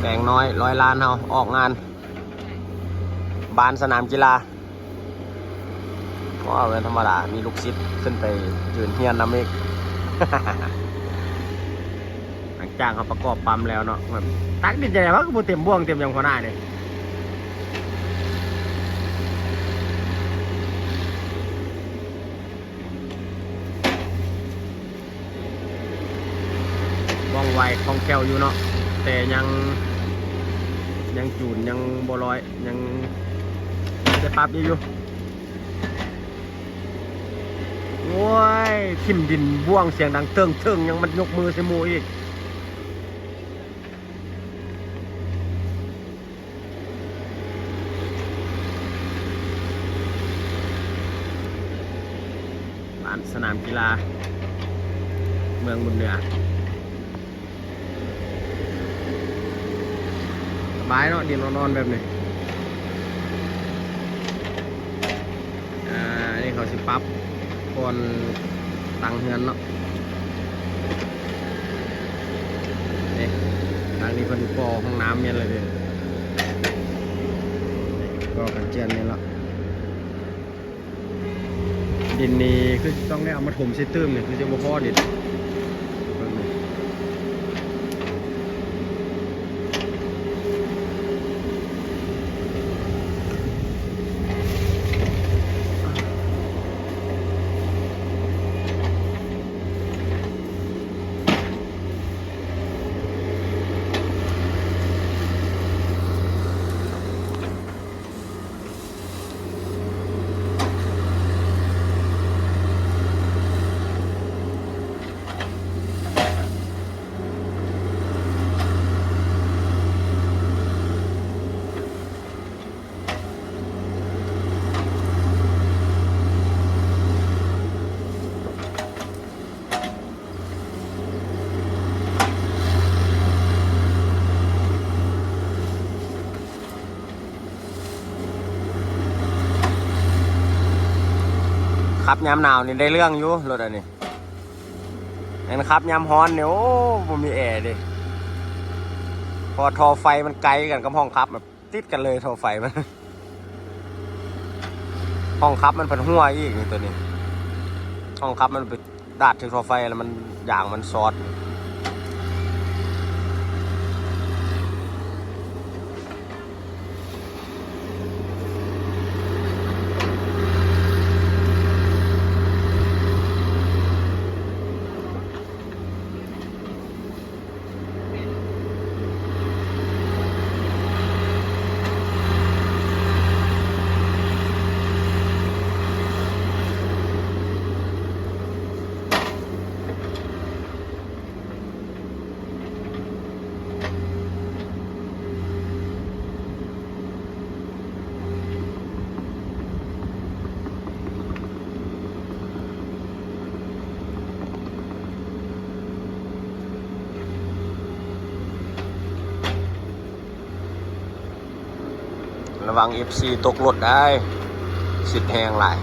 แตงน้อย100 ล้านเฮาออกงานบานสนามกีฬาเพราะว่าเป็นธรรมดามีลูกศิษย์ขึ้นไปยืนเฮียนน้ำเอก หลังจากเขาประกอบปั๊มแล้วเนาะแบบตักดินใจว่าก็เต็มบ่วงเต็มอย่างพอหน้าเลยว่องไวคล่องแคล่วอยู่เนาะแต่ยังจูนยังบ่ร้อยยังจะปรับอยู่โอ้ยทิ่มดินบ่วงเสียงดังเติงยังมันยกมือใส่หมูอีกบ้านสนามกีฬาเมืองบุญเหนือสบายเนาะดินนอนแบบนี้นี่เขาสิปรับก่อนตั้งเฮือนเนาะนี่ทางนี้เพิ่นก่อห้องน้ำเนี่ยเลยเด้อก่อกันเจียนนี่ละดินนี้คือต้องได้เอามาถมใส่ตื้มเนี่ยคือจะบ่พอดินขับยามหนาวนี่ได้เรื่องอยู่รถอันนี้เห็นขับยามฮ้อนเนี่ยโอ้ผมมีแอร์ดิพอท่อไฟมันไกลกันกับห้องขับแบบติดกันเลยท่อไฟมัน ห้องขับมันเป็นหัวอีกนี่ตัวนี้ห้องขับมันไปดาดถึงท่อไฟแล้วมันอย่างมันซอสระวัง FC ตกรถได้สิทธิ์แหงหลาย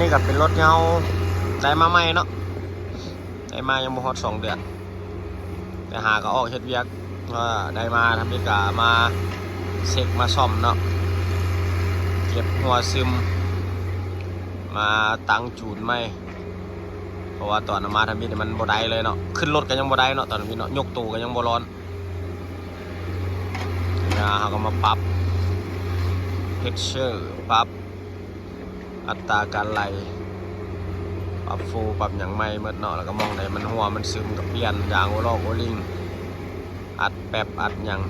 นี้ก็เป็นรถเงาได้มาใหม่เนาะได้มายังบ่ฮอด2 เดือนแต่หาก็ออกเฮ็ดเวียกได้มาทำพิกามาเช็คมาซ่อมเนาะเก็บหัวซึมมาตั้งจูนไม่เพราะว่าตอนมาทำพิธีมันบ่ได้เลยเนาะขึ้นรถก็ยังบ่ได้เนาะตอนนี้เนาะยกตู้ก็ยังบ่ร้อนเขาก็มาปรับเพชเชอร์ปรับอัตราการไหลปรับฟูปรับอย่างไม่เมื่อเนาะแล้วก็มองไหนมันหัวมันซึมกับเปลี่ยนยางโอลอกโอลิงอัดแป๊บอัดอย่าง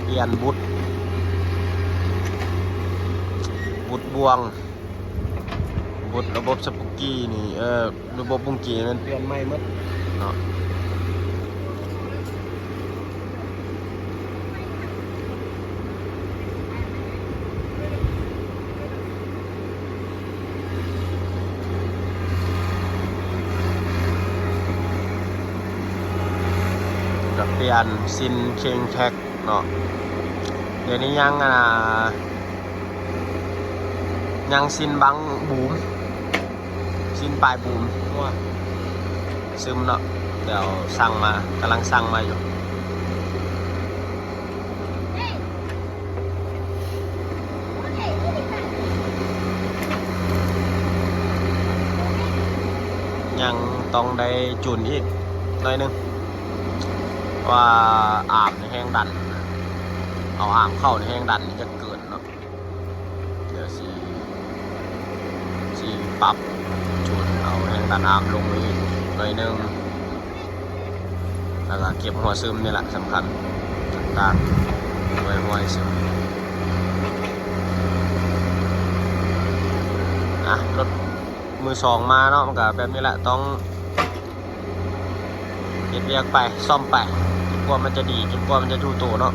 เปลี่ยนบุตบวงบุตระบบสปุกกี้นี่ระบบบุ้งกี้มันเปลี่ยนไม่เมื่อเนาะเปลี่ยนซินเคงแท็กเนาะเดี๋ยวนี้ยังซินบังบูมซินปลายบูมว่าซึมเนาะเดี๋ยวสั่งมากำลังสั่งมาอยู่ยังต้องได้จูนอีกหน่อยนึงว่าอ่างในแห้งดันเอาอ่างเข้าในแห้งดันจะเกินเนาะเดี๋ยวสีปรับจุดเอาแห้งดันอ่างลงอีกหน่อยนึงแล้วก็เก็บหัวซึมนี่แหละสำคัญต่างๆหัวซึมรถมือสองมาเนาะมันก็แบบนี้แหละต้องเรียกไปซ่อมไปจนกว่ามันจะดีจนกว่ามันจะดูโตเนาะ